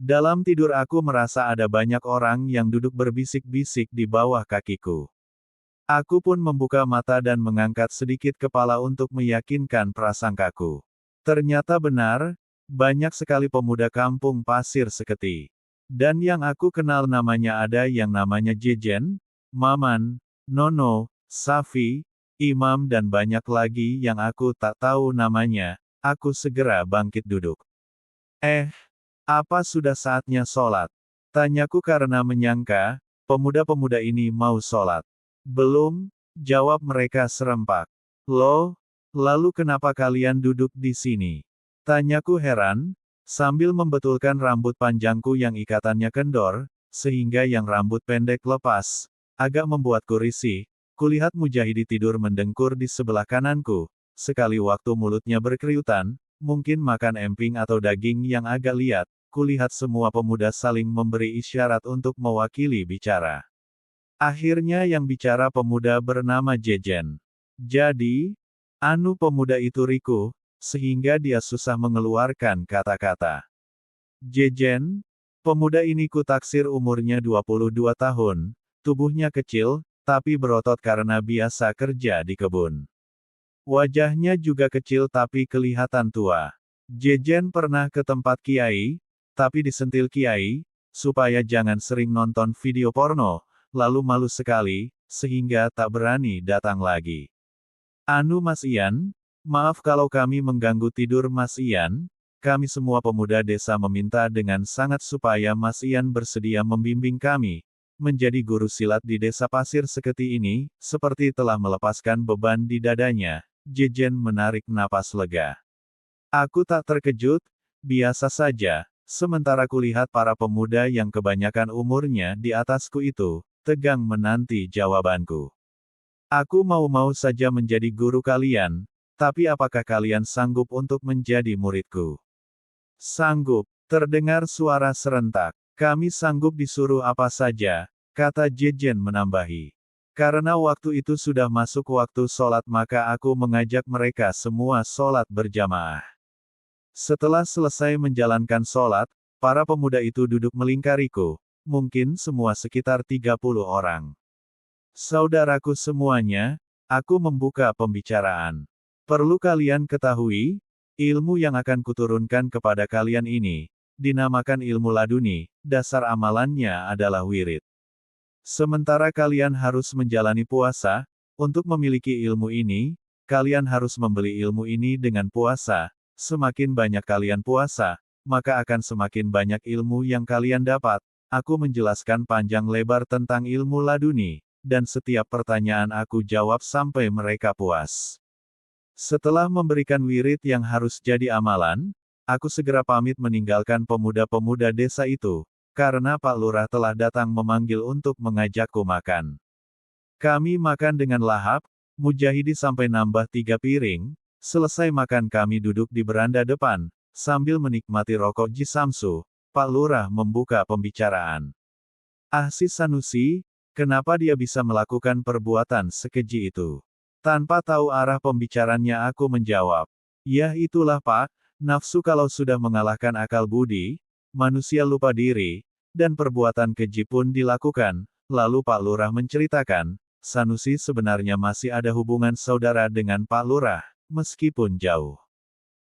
Dalam tidur aku merasa ada banyak orang yang duduk berbisik-bisik di bawah kakiku. Aku pun membuka mata dan mengangkat sedikit kepala untuk meyakinkan prasangkaku. Ternyata benar, banyak sekali pemuda kampung pasir seketi. Dan yang aku kenal namanya ada yang namanya Jejen, Maman, Nono, Safi, Imam dan banyak lagi yang aku tak tahu namanya. Aku segera bangkit duduk. Apa sudah saatnya sholat? Tanyaku karena menyangka, pemuda-pemuda ini mau sholat. Belum, jawab mereka serempak. Loh, lalu kenapa kalian duduk di sini? Tanyaku heran, sambil membetulkan rambut panjangku yang ikatannya kendor, sehingga yang rambut pendek lepas. Agak membuatku risih, kulihat Mujahidi tidur mendengkur di sebelah kananku, sekali waktu mulutnya berkeriutan, mungkin makan emping atau daging yang agak liat. Kulihat semua pemuda saling memberi isyarat untuk mewakili bicara. Akhirnya yang bicara pemuda bernama Jejen. Jadi, pemuda itu riku, sehingga dia susah mengeluarkan kata-kata. Jejen, pemuda ini kutaksir umurnya 22 tahun, tubuhnya kecil, tapi berotot karena biasa kerja di kebun. Wajahnya juga kecil tapi kelihatan tua. Jejen pernah ke tempat kiai, tapi disentil kiai, supaya jangan sering nonton video porno, lalu malu sekali, sehingga tak berani datang lagi. Mas Ian, maaf kalau kami mengganggu tidur Mas Ian, kami semua pemuda desa meminta dengan sangat supaya Mas Ian bersedia membimbing kami, menjadi guru silat di desa pasir seketi ini, seperti telah melepaskan beban di dadanya. Jejen menarik napas lega. Aku tak terkejut, biasa saja. Sementara kulihat para pemuda yang kebanyakan umurnya di atasku itu, tegang menanti jawabanku. Aku mau-mau saja menjadi guru kalian, tapi apakah kalian sanggup untuk menjadi muridku? Sanggup, terdengar suara serentak. Kami sanggup disuruh apa saja, kata Jejen menambahi. Karena waktu itu sudah masuk waktu sholat maka aku mengajak mereka semua sholat berjamaah. Setelah selesai menjalankan sholat, para pemuda itu duduk melingkariku, mungkin semua sekitar 30 orang. Saudaraku semuanya, aku membuka pembicaraan. Perlu kalian ketahui, ilmu yang akan kuturunkan kepada kalian ini, dinamakan ilmu laduni, dasar amalannya adalah wirid. Sementara kalian harus menjalani puasa, untuk memiliki ilmu ini, kalian harus membeli ilmu ini dengan puasa. Semakin banyak kalian puasa, maka akan semakin banyak ilmu yang kalian dapat. Aku menjelaskan panjang lebar tentang ilmu laduni, dan setiap pertanyaan aku jawab sampai mereka puas. Setelah memberikan wirid yang harus jadi amalan, aku segera pamit meninggalkan pemuda-pemuda desa itu, karena Pak Lurah telah datang memanggil untuk mengajakku makan. Kami makan dengan lahap, Mujahidi sampai nambah 3 piring. Selesai makan kami duduk di beranda depan, sambil menikmati rokok Jisamsu, Pak Lurah membuka pembicaraan. Si Sanusi, kenapa dia bisa melakukan perbuatan sekeji itu? Tanpa tahu arah pembicaranya aku menjawab. Ya itulah Pak, nafsu kalau sudah mengalahkan akal budi, manusia lupa diri, dan perbuatan keji pun dilakukan. Lalu Pak Lurah menceritakan, Sanusi sebenarnya masih ada hubungan saudara dengan Pak Lurah. Meskipun jauh.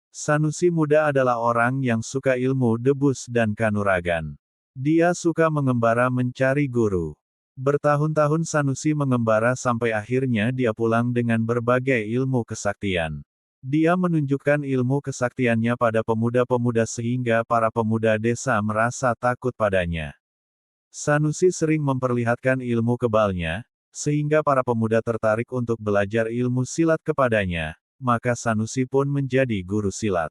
Sanusi muda adalah orang yang suka ilmu debus dan kanuragan. Dia suka mengembara mencari guru. Bertahun-tahun Sanusi mengembara sampai akhirnya dia pulang dengan berbagai ilmu kesaktian. Dia menunjukkan ilmu kesaktiannya pada pemuda-pemuda sehingga para pemuda desa merasa takut padanya. Sanusi sering memperlihatkan ilmu kebalnya, sehingga para pemuda tertarik untuk belajar ilmu silat kepadanya. Maka Sanusi pun menjadi guru silat.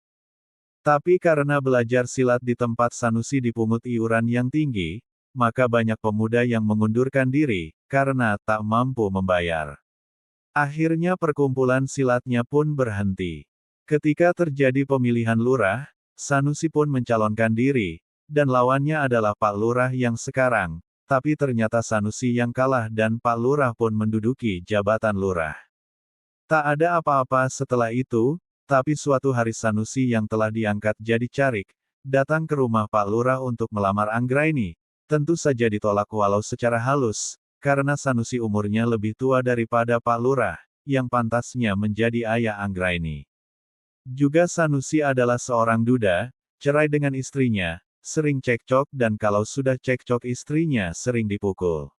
Tapi karena belajar silat di tempat Sanusi dipungut iuran yang tinggi, maka banyak pemuda yang mengundurkan diri, karena tak mampu membayar. Akhirnya perkumpulan silatnya pun berhenti. Ketika terjadi pemilihan lurah, Sanusi pun mencalonkan diri, dan lawannya adalah Pak Lurah yang sekarang, tapi ternyata Sanusi yang kalah dan Pak Lurah pun menduduki jabatan lurah. Tak ada apa-apa setelah itu, tapi suatu hari Sanusi yang telah diangkat jadi carik, datang ke rumah Pak Lurah untuk melamar Anggraini. Tentu saja ditolak walau secara halus, karena Sanusi umurnya lebih tua daripada Pak Lurah, yang pantasnya menjadi ayah Anggraini. Juga Sanusi adalah seorang duda, cerai dengan istrinya, sering cekcok dan kalau sudah cekcok istrinya sering dipukul.